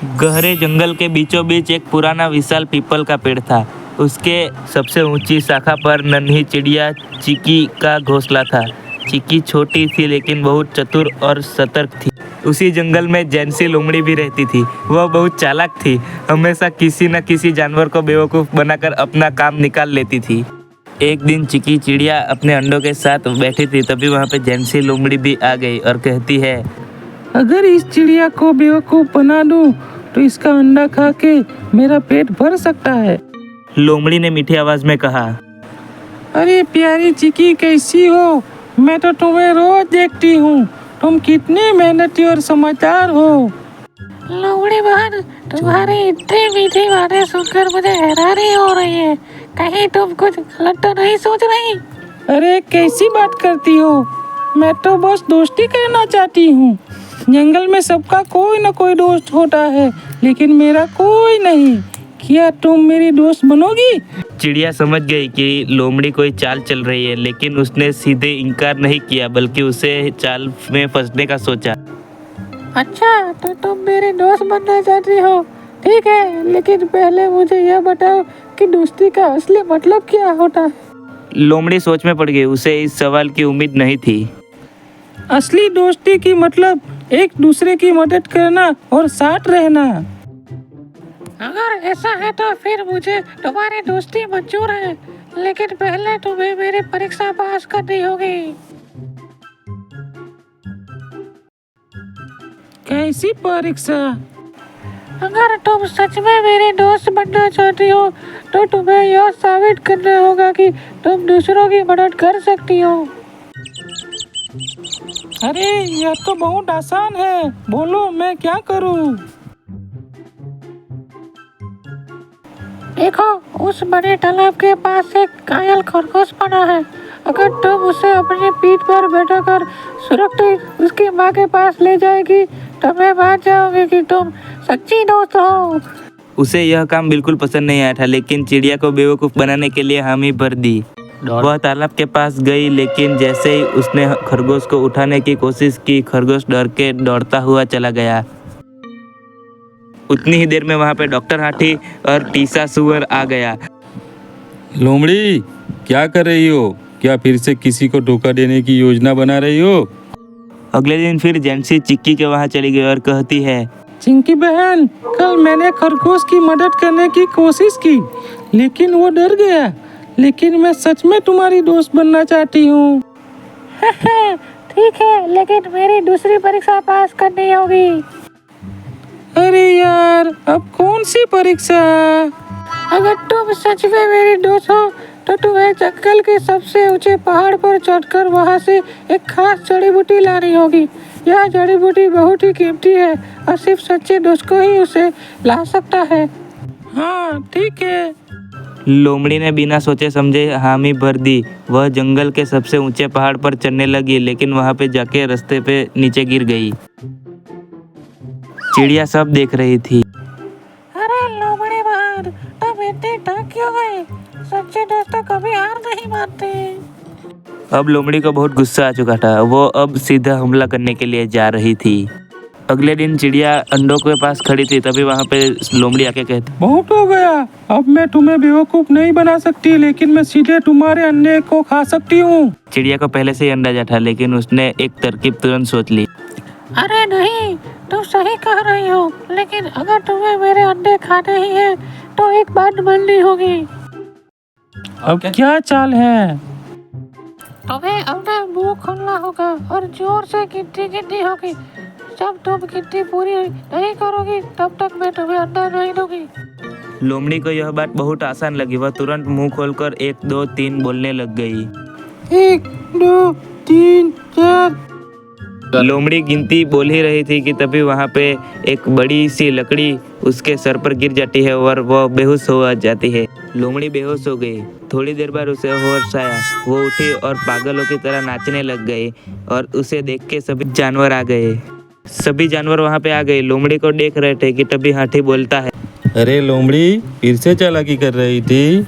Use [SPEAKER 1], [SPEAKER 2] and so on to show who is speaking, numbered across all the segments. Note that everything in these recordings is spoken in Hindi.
[SPEAKER 1] गहरे जंगल के बीचों बीच एक पुराना विशाल पीपल का पेड़ था। उसके सबसे ऊंची शाखा पर नन्ही चिड़िया चिकी का घोंसला था। चिकी छोटी थी लेकिन बहुत चतुर और सतर्क थी। उसी जंगल में जैंसी लोमड़ी भी रहती थी। वह बहुत चालाक थी, हमेशा किसी न किसी जानवर को बेवकूफ़ बनाकर अपना काम निकाल लेती थी। एक दिन चिकी चिड़िया अपने अंडों के साथ बैठी थी, तभी वहाँ पे जैंसी लोमड़ी भी आ गई और कहती है,
[SPEAKER 2] अगर इस चिड़िया को बेवकूफ़ बना दूं तो इसका अंडा खा के मेरा पेट भर सकता है।
[SPEAKER 1] लोमड़ी ने मीठी आवाज़ में कहा,
[SPEAKER 2] अरे प्यारी चिकी, कैसी हो? मैं तो तुम्हें रोज देखती हूँ। तुम कितनी मेहनती और समझदार हो।
[SPEAKER 3] लोमड़ी बहन, तुम्हारी इतनी मीठी बातें सुनकर मुझे हैरानी हो रही है। कहीं तुम कुछ गलत तो नहीं सोच रही?
[SPEAKER 2] अरे कैसी बात करती हो? मैं तो बस दोस्ती करना चाहती हूँ। जंगल में सबका कोई न कोई दोस्त होता है, लेकिन मेरा कोई नहीं। क्या तुम मेरी दोस्त बनोगी?
[SPEAKER 1] चिड़िया समझ गई कि लोमड़ी कोई चाल चल रही है, लेकिन उसने सीधे इनकार नहीं किया, बल्कि उसे चाल में फंसने का सोचा।
[SPEAKER 3] अच्छा, तो तुम मेरे दोस्त बनना चाहती हो? ठीक है, लेकिन पहले मुझे यह बताओ कि दोस्ती का असली मतलब क्या होता है?
[SPEAKER 1] लोमड़ी सोच में पड़ गई। उसे इस सवाल की उम्मीद नहीं थी।
[SPEAKER 2] असली दोस्ती की मतलब एक दूसरे की मदद करना और साथ रहना।
[SPEAKER 3] अगर ऐसा है तो फिर मुझे तुम्हारी दोस्ती मंजूर है, लेकिन पहले तुम्हें मेरी परीक्षा पास करनी होगी।
[SPEAKER 2] कैसी परीक्षा?
[SPEAKER 3] अगर तुम सच में मेरे दोस्त बनना चाहती हो तो तुम्हें यह साबित करना होगा कि तुम दूसरों की मदद कर सकती हो।
[SPEAKER 2] अरे यह तो बहुत आसान है। बोलो, मैं क्या करूं?
[SPEAKER 3] देखो, उस बड़े तालाब के पास एक घायल खरगोश पड़ा है। अगर तुम उसे अपनी पीठ पर बैठाकर सुरक्षित उसकी माँ के पास ले जाएगी तो मैं मान जाऊंगी कि तुम सच्ची दोस्त हो।
[SPEAKER 1] उसे यह काम बिल्कुल पसंद नहीं आया था, लेकिन चिड़िया को बेवकूफ़ बनाने के लिए हामी भर दी। वह तालाब के पास गई, लेकिन जैसे ही उसने खरगोश को उठाने की कोशिश की, खरगोश डर के दौड़ता हुआ चला गया। उतनी ही देर में वहाँ पे डॉक्टर हाथी और टीसा सुअर आ गया।
[SPEAKER 4] लोमड़ी, क्या कर रही हो? क्या फिर से किसी को धोखा देने की योजना बना रही हो?
[SPEAKER 1] अगले दिन फिर जैंसी चिक्की के वहाँ चली गई और कहती है,
[SPEAKER 2] चिंकी बहन, कल मैंने खरगोश की मदद करने की कोशिश की, लेकिन वो डर गया। लेकिन मैं सच में तुम्हारी दोस्त बनना चाहती हूँ।
[SPEAKER 3] ठीक है, लेकिन मेरी दूसरी परीक्षा पास करनी होगी।
[SPEAKER 2] अरे यार, अब कौन सी परीक्षा?
[SPEAKER 3] अगर तुम सच में मेरी दोस्त हो तो तुम्हें जंगल के सबसे ऊंचे पहाड़ पर चढ़कर वहां से एक खास जड़ी बूटी लानी होगी। यह जड़ी बूटी बहुत ही कीमती है और सिर्फ सच्चे दोस्त को ही उसे ला सकता है।
[SPEAKER 2] हाँ ठीक है।
[SPEAKER 1] लोमड़ी ने बिना सोचे समझे हामी भर दी। वह जंगल के सबसे ऊंचे पहाड़ पर चढ़ने लगी, लेकिन वहां पे जाके रास्ते पे नीचे गिर गई। चिड़िया सब देख रही थी।
[SPEAKER 3] अरे लोमड़ी बहन, तुम इतनी थक क्यों गई? सच्चे दोस्त तो कभी हार नहीं मानते।
[SPEAKER 1] अब लोमड़ी को बहुत गुस्सा आ चुका था। वो अब सीधा हमला करने के लिए जा रही थी। अगले दिन चिड़िया अंडों के पास खड़ी थी, तभी वहां पे लोमड़ी आके कहती,
[SPEAKER 2] बहुत हो गया। अब मैं तुम्हें बेवकूफ नहीं बना सकती, लेकिन मैं सीधे तुम्हारे अंडे को खा सकती हूँ।
[SPEAKER 1] चिड़िया को पहले से ही अंदाजा था, लेकिन उसने एक तरकीब तुरंत सोच ली।
[SPEAKER 3] अरे नहीं, तुम सही कह रही हो, लेकिन अगर तुम्हें मेरे अंडे खाने ही हैं तो एक बात माननी होगी।
[SPEAKER 2] अब क्या चाल है?
[SPEAKER 3] तुम्हें अपना मुंह खोलना होगा और जोर से गिनती गिननी होगी। जब तुम गिनती पूरी नहीं करोगी तब तक मैं तुम्हें अंडा नहीं दूंगी।
[SPEAKER 1] लोमड़ी को यह बात बहुत आसान लगी। वह तुरंत मुंह खोलकर 1 2 3 बोलने लग गई।
[SPEAKER 2] 1 2 3 4।
[SPEAKER 1] लोमड़ी गिनती बोल ही रही थी कि तभी वहां पे एक बड़ी सी लकड़ी उसके सर पर गिर जाती है और वह बेहोश हो जाती है। लोमड़ी बेहोश हो गई। थोड़ी देर बाद उसे होश आया। वो उठी और पागलों की तरह नाचने लग गई और उसे देख के सभी जानवर आ गए। सभी जानवर वहां पे आ गए, लोमड़ी को देख रहे थे कि तभी हाथी बोलता है,
[SPEAKER 4] अरे लोमड़ी, फिर से चालाकी कर रही थी?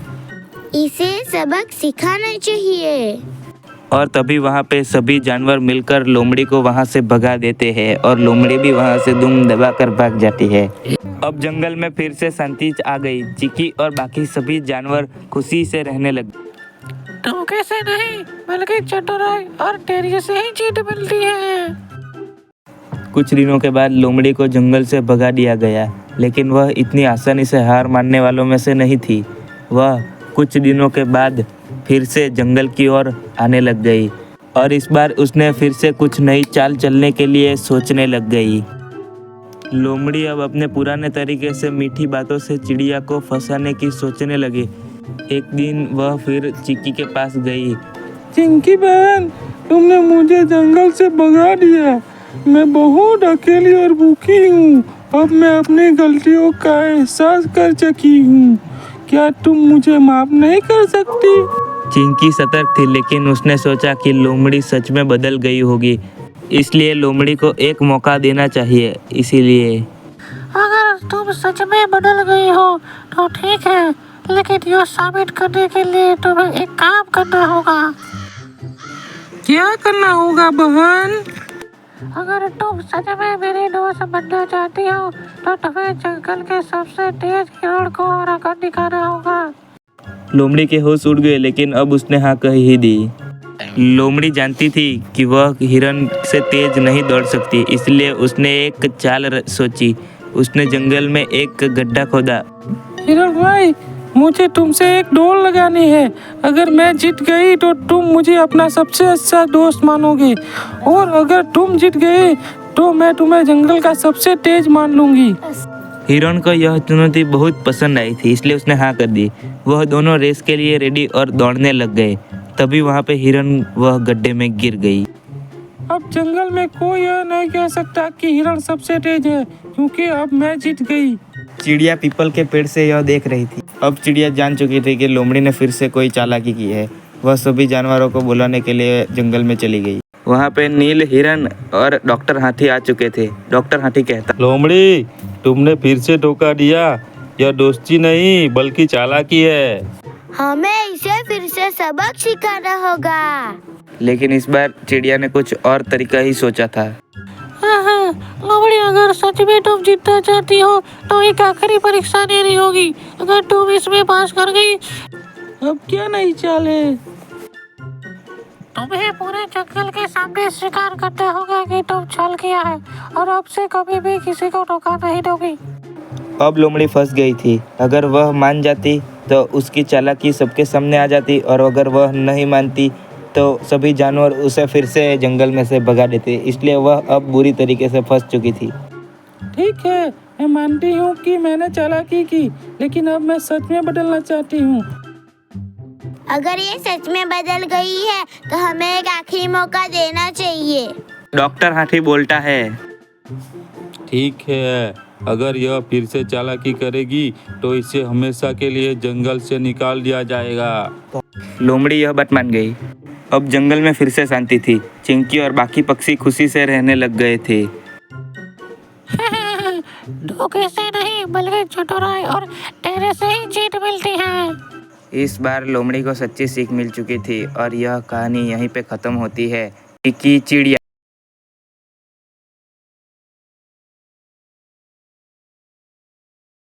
[SPEAKER 5] इसे सबक सिखाना चाहिए।
[SPEAKER 1] और तभी वहाँ पे सभी जानवर मिलकर लोमड़ी को वहाँ से भगा देते हैं और लोमड़ी भी वहाँ से दुम दबाकर भाग जाती है। अब जंगल में फिर से शांति आ गई। चिकी और बाकी सभी जानवर खुशी से रहने लगे।
[SPEAKER 3] धोखे से नहीं बल्कि चतुराई और धैर्य से ही जीत मिलती है।
[SPEAKER 1] कुछ दिनों के बाद लोमड़ी को जंगल से भगा दिया गया, लेकिन वह इतनी आसानी से हार मानने वालों में से नहीं थी। वह कुछ दिनों के बाद फिर से जंगल की ओर आने लग गई और इस बार उसने फिर से कुछ नई चाल चलने के लिए सोचने लग गई। लोमड़ी अब अपने पुराने तरीके से मीठी बातों से चिड़िया को फंसाने की सोचने लगी। एक दिन वह फिर चिक्की के पास गई।
[SPEAKER 2] चिंकी बहन, तुमने मुझे जंगल से भगा दिया। मैं बहुत अकेली और भूखी हूँ। अब मैं अपनी गलतियों का एहसास कर चुकी हूँ। क्या तुम मुझे माफ नहीं कर सकती?
[SPEAKER 1] चिंकी सतर्क थी, लेकिन उसने सोचा कि लोमड़ी सच में बदल गई होगी, इसलिए लोमड़ी को एक मौका देना चाहिए। इसीलिए
[SPEAKER 3] अगर तुम सच में बदल गई हो तो ठीक है, लेकिन यह साबित करने के लिए तुम्हें एक काम करना होगा।
[SPEAKER 2] क्या करना होगा बहन?
[SPEAKER 3] अगर तुम सच में मेरी दोस्त बनना चाहती हो तो तुम्हें जंगल के सबसे तेज हिरण को हराकर दिखाना होगा।
[SPEAKER 1] लोमड़ी के होश उड़ गए, लेकिन अब उसने हाँ कह ही दी। लोमड़ी जानती थी कि वह हिरन से तेज नहीं दौड़ सकती, इसलिए उसने एक चाल सोची। उसने जंगल में एक गड्ढा खोदा।
[SPEAKER 2] हिरण भाई, मुझे तुमसे एक दौड़ लगानी है। अगर मैं जीत गई तो तुम मुझे अपना सबसे अच्छा दोस्त मानोगे, और अगर तुम जीत गए तो मैं तुम्हें जंगल का सबसे तेज मान लूंगी।
[SPEAKER 1] हिरन को यह चुनौती बहुत पसंद आई थी, इसलिए उसने हाँ कर दी। वह दोनों रेस के लिए रेडी और दौड़ने लग गए। तभी वहाँ पे हिरन वह गड्ढे में गिर गई।
[SPEAKER 2] अब जंगल में कोई यह नहीं कह सकता कि हिरण सबसे तेज है, क्योंकि अब मैं जीत गई।
[SPEAKER 1] चिड़िया पीपल के पेड़ से यह देख रही थी। अब चिड़िया जान चुकी थी कि लोमड़ी ने फिर से कोई चालाकी की है। वह सभी जानवरों को बुलाने के लिए जंगल में चली गई। वहाँ पे नील हिरन और डॉक्टर हाथी आ चुके थे। डॉक्टर हाथी कहता,
[SPEAKER 4] लोमड़ी, तुमने फिर से धोखा दिया। यह दोस्ती नहीं बल्कि चालाकी है।
[SPEAKER 5] हमें इसे फिर से सबक सिखाना होगा।
[SPEAKER 1] लेकिन इस बार चिड़िया ने कुछ और तरीका ही सोचा था।
[SPEAKER 3] लोमड़ी, अगर सच में तुम जीतना चाहती हो तो एक आखिरी परीक्षा देनी होगी। अगर तुम इसमें पास कर गई,
[SPEAKER 2] अब क्या नई चाल है?
[SPEAKER 3] तुम्हें पूरे जंगल के सामने स्वीकार करना होगा कि तुम छल किया है और अब से कभी भी किसी को धोखा नहीं दोगी।
[SPEAKER 1] अब लोमड़ी फंस गई थी। अगर वह मान जाती तो उसकी चालाकी सबके सामने आ जाती, और अगर वह नहीं मानती तो सभी जानवर उसे फिर से जंगल में से भगा देते। इसलिए वह अब बुरी तरीके से फंस चुकी थी।
[SPEAKER 2] ठीक है, मैं मानती हूँ कि मैंने चालाकी की, लेकिन अब मैं सच में बदलना चाहती हूँ।
[SPEAKER 5] अगर ये सच में बदल गई है तो हमें एक आखिरी मौका देना चाहिए।
[SPEAKER 1] डॉक्टर हाथी बोलता है।
[SPEAKER 4] ठीक है, अगर यह फिर से चालाकी करेगी तो इसे हमेशा के लिए जंगल से निकाल दिया जाएगा।
[SPEAKER 1] लोमड़ी यह बात मान गई। अब जंगल में फिर से शांति थी। चिंकी और बाकी पक्षी खुशी से रहने लग गए थे।
[SPEAKER 3] धोखे से नहीं बल्कि चतुराई और धैर्य से ही जीत मिलती है।
[SPEAKER 1] इस बार लोमड़ी को सच्ची सीख मिल चुकी थी और यह कहानी यहीं पे ख़त्म होती है। चिकी चिड़िया।